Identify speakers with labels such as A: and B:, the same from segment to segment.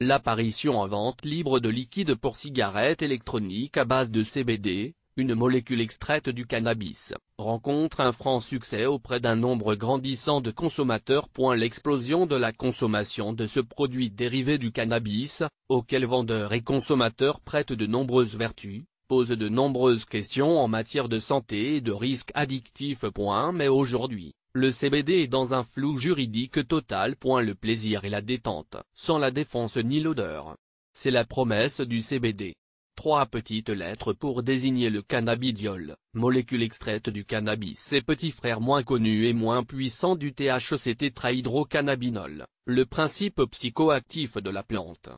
A: l'apparition en vente libre de liquide pour cigarettes électroniques à base de CBD, une molécule extraite du cannabis, rencontre un franc succès auprès d'un nombre grandissant de consommateurs. L'explosion de la consommation de ce produit dérivé du cannabis, auquel vendeurs et consommateurs prêtent de nombreuses vertus, pose de nombreuses questions en matière de santé et de risques addictifs. Mais aujourd'hui, le CBD est dans un flou juridique total. Le plaisir et la détente, sans la défense ni l'odeur. C'est la promesse du CBD. 3 petites lettres pour désigner le cannabidiol, molécule extraite du cannabis et petit frère moins connu et moins puissant du THC tétrahydrocannabinol, le principe psychoactif de la plante.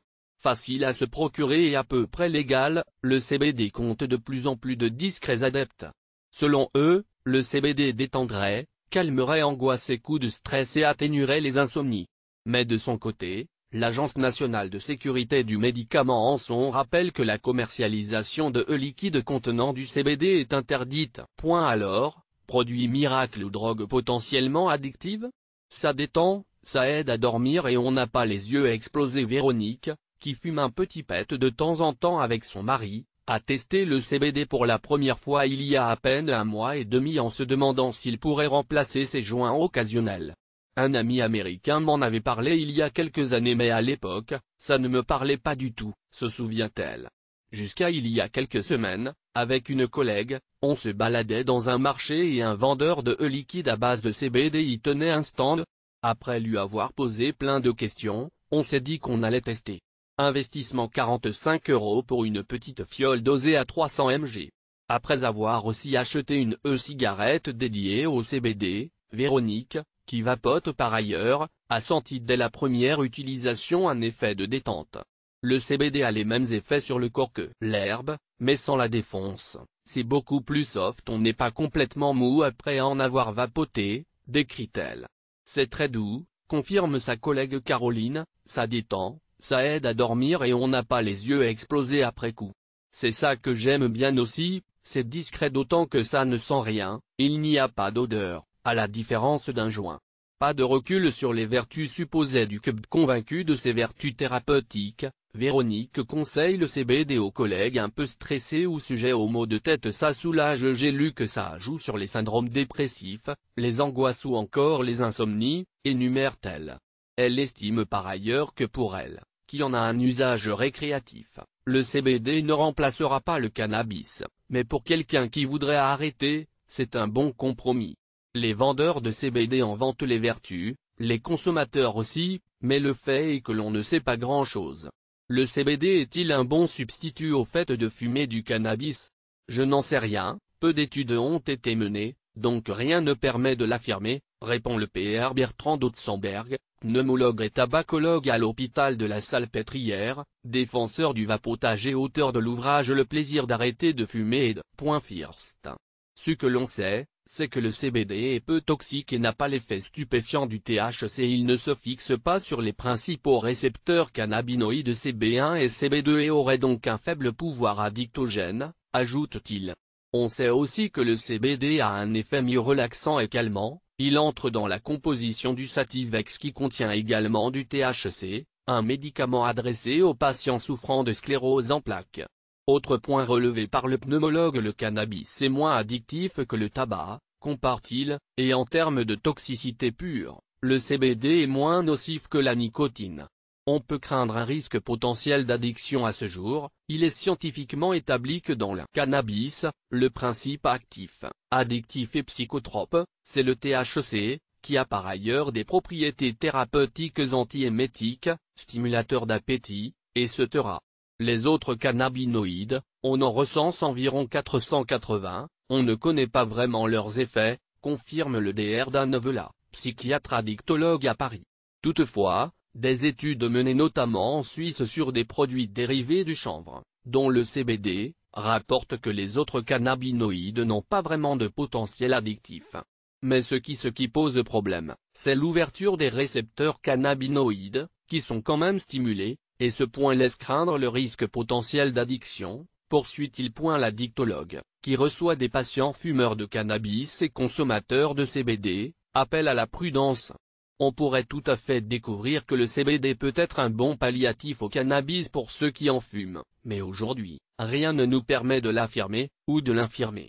A: Facile à se procurer et à peu près légal, le CBD compte de plus en plus de discrets adeptes. Selon eux, le CBD détendrait, calmerait angoisse et coups de stress et atténuerait les insomnies. Mais de son côté, l'Agence nationale de sécurité du médicament en son rappelle que la commercialisation de liquides contenant du CBD est interdite. Alors, produit miracle ou drogue potentiellement addictive? Ça détend, ça aide à dormir et on n'a pas les yeux explosés. Véronique, qui fume un petit pet de temps en temps avec son mari, a testé le CBD pour la première fois il y a à peine 1 mois et demi en se demandant s'il pourrait remplacer ses joints occasionnels. Un ami américain m'en avait parlé il y a quelques années mais à l'époque, ça ne me parlait pas du tout, se souvient-elle. Jusqu'à il y a quelques semaines, avec une collègue, on se baladait dans un marché et un vendeur de liquide à base de CBD y tenait un stand. Après lui avoir posé plein de questions, on s'est dit qu'on allait tester. Investissement 45 € pour une petite fiole dosée à 300 mg. Après avoir aussi acheté une e-cigarette dédiée au CBD, Véronique, qui vapote par ailleurs, a senti dès la première utilisation un effet de détente. Le CBD a les mêmes effets sur le corps que l'herbe, mais sans la défonce. C'est beaucoup plus soft, on n'est pas complètement mou après en avoir vapoté, décrit-elle. C'est très doux, confirme sa collègue Caroline, ça détend, ça aide à dormir et on n'a pas les yeux explosés après coup. C'est ça que j'aime bien aussi, c'est discret d'autant que ça ne sent rien, il n'y a pas d'odeur. À la différence d'un joint. Pas de recul sur les vertus supposées du CBD. Convaincu de ses vertus thérapeutiques, Véronique conseille le CBD aux collègues un peu stressés ou sujets aux maux de tête. Ça soulage. J'ai lu que ça joue sur les syndromes dépressifs, les angoisses ou encore les insomnies, énumère-t-elle. Elle estime par ailleurs que pour elle, qui en a un usage récréatif, le CBD ne remplacera pas le cannabis, mais pour quelqu'un qui voudrait arrêter, c'est un bon compromis. Les vendeurs de CBD en vantent les vertus, les consommateurs aussi, mais le fait est que l'on ne sait pas grand-chose. Le CBD est-il un bon substitut au fait de fumer du cannabis? Je n'en sais rien, peu d'études ont été menées, donc rien ne permet de l'affirmer, répond le Pr Bertrand Dotzenberg, pneumologue et tabacologue à l'hôpital de la Salpêtrière, défenseur du vapotage et auteur de l'ouvrage Le plaisir d'arrêter de fumer et de .first. Ce que l'on sait, c'est que le CBD est peu toxique et n'a pas l'effet stupéfiant du THC. Il ne se fixe pas sur les principaux récepteurs cannabinoïdes CB1 et CB2 et aurait donc un faible pouvoir addictogène, ajoute-t-il. On sait aussi que le CBD a un effet relaxant et calmant, il entre dans la composition du Sativex qui contient également du THC, un médicament adressé aux patients souffrant de sclérose en plaques. Autre point relevé par le pneumologue, le cannabis est moins addictif que le tabac, compare-t-il, et en termes de toxicité pure, le CBD est moins nocif que la nicotine. On peut craindre un risque potentiel d'addiction à ce jour, il est scientifiquement établi que dans le cannabis, le principe actif, addictif et psychotrope, c'est le THC, qui a par ailleurs des propriétés thérapeutiques anti-émétiques, stimulateurs d'appétit, etc. Les autres cannabinoïdes, on en recense environ 480, on ne connaît pas vraiment leurs effets, confirme le Dr Danevela, psychiatre addictologue à Paris. Toutefois, des études menées notamment en Suisse sur des produits dérivés du chanvre, dont le CBD, rapportent que les autres cannabinoïdes n'ont pas vraiment de potentiel addictif. Mais ce qui pose problème, c'est l'ouverture des récepteurs cannabinoïdes, qui sont quand même stimulés, et ce point laisse craindre le risque potentiel d'addiction, poursuit-il. L'addictologue, qui reçoit des patients fumeurs de cannabis et consommateurs de CBD, appelle à la prudence. On pourrait tout à fait découvrir que le CBD peut être un bon palliatif au cannabis pour ceux qui en fument, mais aujourd'hui, rien ne nous permet de l'affirmer, ou de l'infirmer.